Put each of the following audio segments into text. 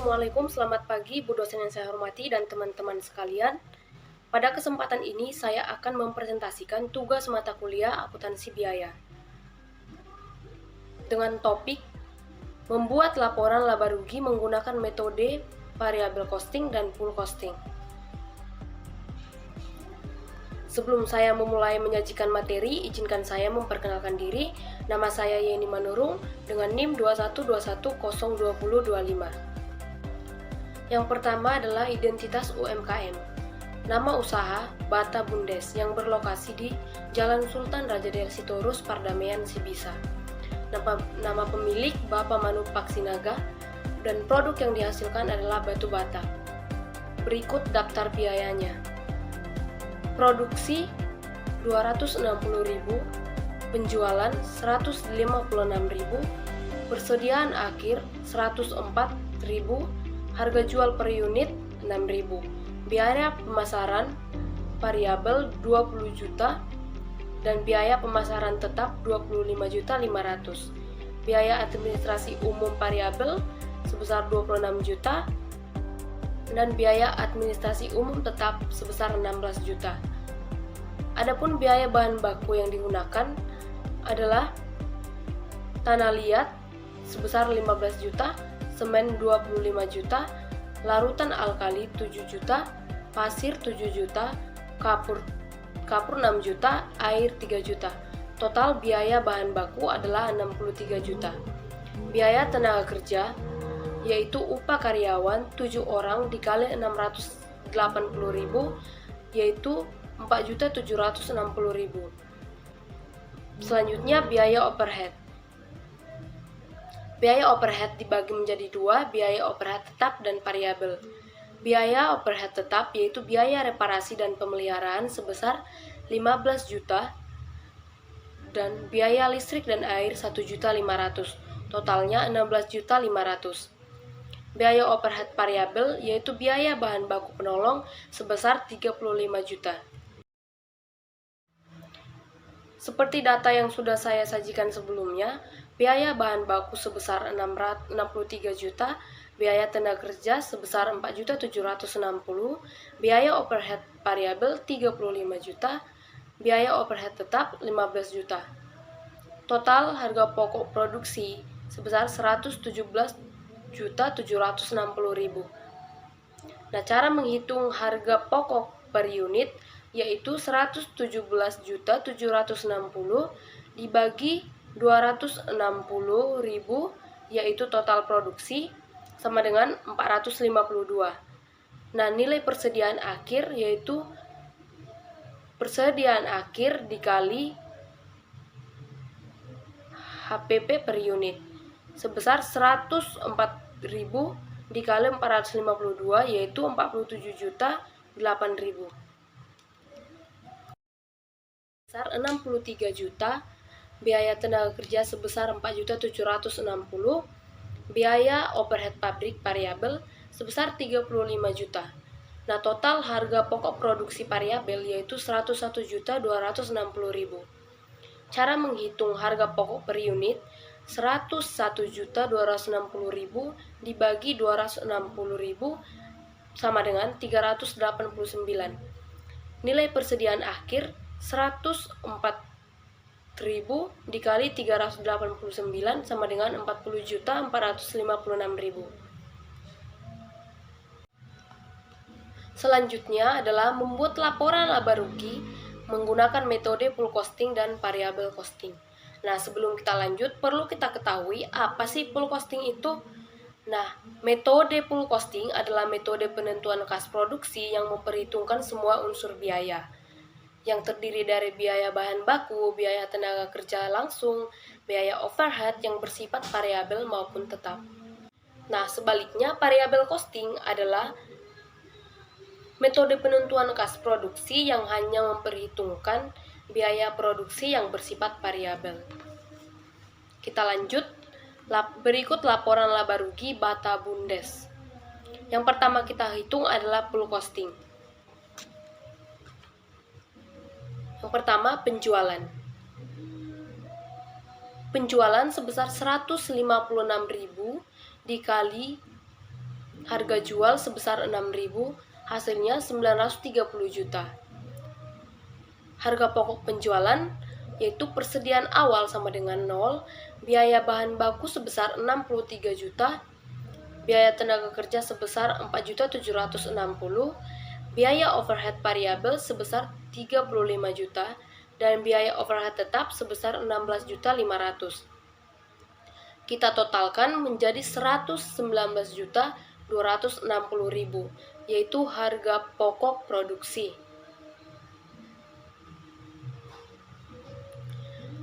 Assalamualaikum, selamat pagi Bu dosen yang saya hormati dan teman-teman sekalian. Pada kesempatan ini saya akan mempresentasikan tugas mata kuliah akuntansi biaya dengan topik membuat laporan laba rugi menggunakan metode variable costing dan pool costing. Sebelum saya memulai menyajikan materi, izinkan saya memperkenalkan diri. Nama saya Yeni Manurung dengan NIM 2121020025. Yang pertama adalah identitas UMKM. Nama usaha Bata Bundes yang berlokasi di Jalan Sultan Raja Del Sitorus, Pardamaian, Sibisa. Nama pemilik Bapak Manu Paksinaga dan produk yang dihasilkan adalah batu bata. Berikut daftar biayanya. Produksi 260.000, penjualan 156.000, persediaan akhir 104.000, harga jual per unit 6.000, biaya pemasaran variabel 20 juta dan biaya pemasaran tetap 25.500.000. Biaya administrasi umum variabel sebesar 26 juta dan biaya administrasi umum tetap sebesar 16 juta. Adapun biaya bahan baku yang digunakan adalah tanah liat sebesar 15 juta, semen 25 juta, larutan alkali 7 juta, pasir 7 juta, kapur 6 juta, air 3 juta. Total biaya bahan baku adalah 63 juta. Biaya tenaga kerja yaitu upah karyawan 7 orang dikali 680.000 yaitu 4.760.000. Selanjutnya biaya overhead. Biaya overhead dibagi menjadi dua, biaya overhead tetap dan variabel. Biaya overhead tetap yaitu biaya reparasi dan pemeliharaan sebesar 15 juta dan biaya listrik dan air 1.500.000. Totalnya 16.500.000. Biaya overhead variabel yaitu biaya bahan baku penolong sebesar 35 juta. Seperti data yang sudah saya sajikan sebelumnya, biaya bahan baku sebesar 63 juta, biaya tenaga kerja sebesar 4.760.000, biaya overhead variabel 35 juta, biaya overhead tetap 15 juta. Total harga pokok produksi sebesar 117.760.000. Nah, cara menghitung harga pokok per unit yaitu 117.760 dibagi 260.000 yaitu total produksi sama dengan 452. Nah, nilai persediaan akhir yaitu persediaan akhir dikali HPP per unit sebesar 104.000 dikali 452 yaitu 47.008.000. Sebesar 63 juta, biaya tenaga kerja sebesar 4.760, biaya overhead pabrik variabel sebesar 35 juta. Nah, total harga pokok produksi variabel yaitu 101.260.000. Cara menghitung harga pokok per unit 101.260.000 dibagi 260.000 sama dengan 389. Nilai persediaan akhir 104.000 dikali 389 sama dengan 40.456.000. Selanjutnya adalah membuat laporan laba rugi menggunakan metode pool costing dan variable costing. Nah, sebelum kita lanjut, perlu kita ketahui apa sih pool costing itu? Nah, metode pool costing adalah metode penentuan kas produksi yang memperhitungkan semua unsur biaya, yang terdiri dari biaya bahan baku, biaya tenaga kerja langsung, biaya overhead yang bersifat variabel maupun tetap. Nah, sebaliknya, variable costing adalah metode penentuan kas produksi yang hanya memperhitungkan biaya produksi yang bersifat variabel. Kita lanjut, berikut laporan laba rugi Bata Bundes. Yang pertama kita hitung adalah pool costing. Yang pertama, penjualan. Penjualan sebesar 156.000 dikali harga jual sebesar 6.000, hasilnya 930 juta. Harga pokok penjualan yaitu persediaan awal sama dengan 0, biaya bahan baku sebesar 63 juta, biaya tenaga kerja sebesar 4.760, biaya overhead variabel sebesar 35 juta, dan biaya overhead tetap sebesar 16.500. Kita totalkan menjadi 119.260.000, yaitu harga pokok produksi.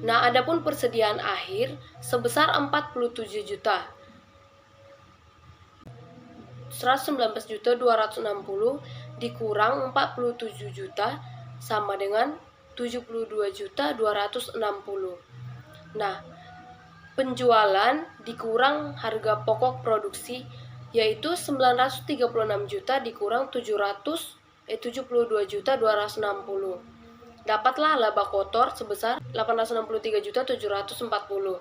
Nah, adapun persediaan akhir sebesar 47 juta. 119.260 dikurang 47 juta sama dengan 72.260. Nah, penjualan dikurang harga pokok produksi yaitu 936 juta dikurang 72.260. Dapatlah laba kotor sebesar 863.740.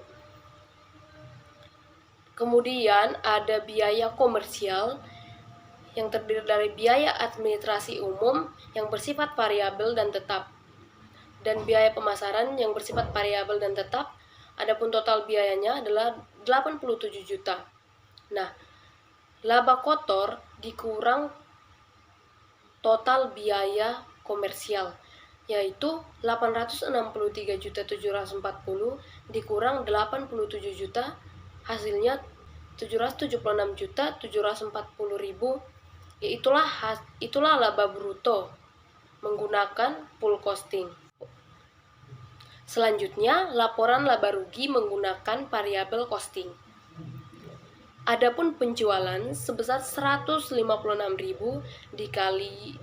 Kemudian ada biaya komersial yang terdiri dari biaya administrasi umum yang bersifat variabel dan tetap, dan biaya pemasaran yang bersifat variabel dan tetap. Adapun total biayanya adalah 87 juta. Nah, laba kotor dikurang total biaya komersial yaitu 863.740 dikurang 87 juta, hasilnya 776.740.000, itulah laba bruto menggunakan full costing. Selanjutnya, laporan laba rugi menggunakan variable costing. Adapun penjualan sebesar 156.000 dikali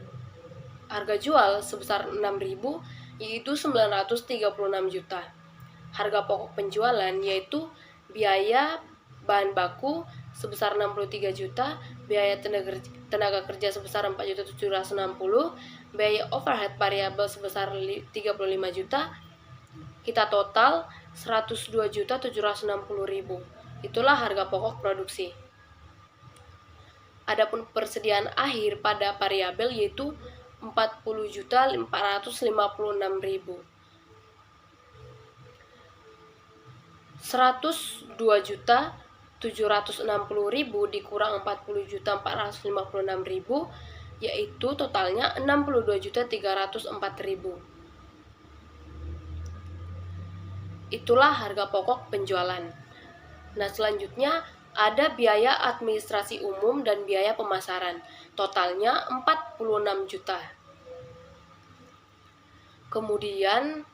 harga jual sebesar 6.000, yaitu 936 juta. Harga pokok penjualan yaitu biaya bahan baku sebesar 63 juta, biaya tenaga kerja sebesar 4.760, biaya overhead variabel sebesar 35 juta. Kita total 102.760.000. Itulah harga pokok produksi. Adapun persediaan akhir pada variabel yaitu 40.456.000. 102.760.000 dikurang 40.456.000, yaitu totalnya 62.304.000. Itulah harga pokok penjualan. Nah, selanjutnya ada biaya administrasi umum dan biaya pemasaran. Totalnya 46 juta. Kemudian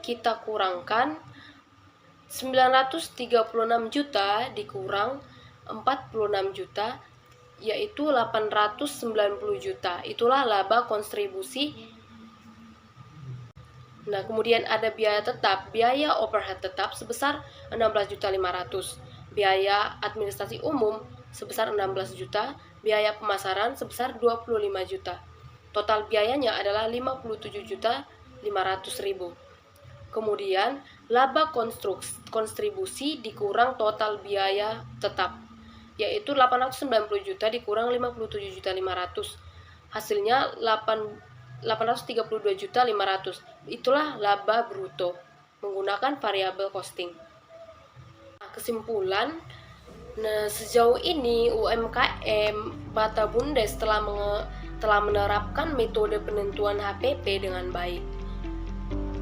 kita kurangkan 936 juta dikurang 46 juta, yaitu 890 juta. Itulah laba kontribusi. Nah, kemudian ada biaya tetap, biaya overhead tetap sebesar 16.500.000, biaya administrasi umum sebesar 16 juta, biaya pemasaran sebesar 25 juta. Total biayanya adalah 57.500.000. Kemudian, laba kontribusi dikurang total biaya tetap, yaitu 890 juta dikurang 57.500. Hasilnya 832.500. Itulah laba bruto menggunakan variable costing. Nah, kesimpulan, sejauh ini UMKM Bata Bundes telah menerapkan metode penentuan HPP dengan baik.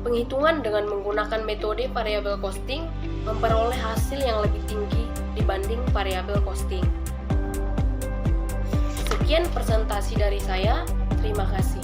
Penghitungan dengan menggunakan metode variable costing memperoleh hasil yang lebih tinggi dibanding variable costing. Sekian presentasi dari saya. Terima kasih.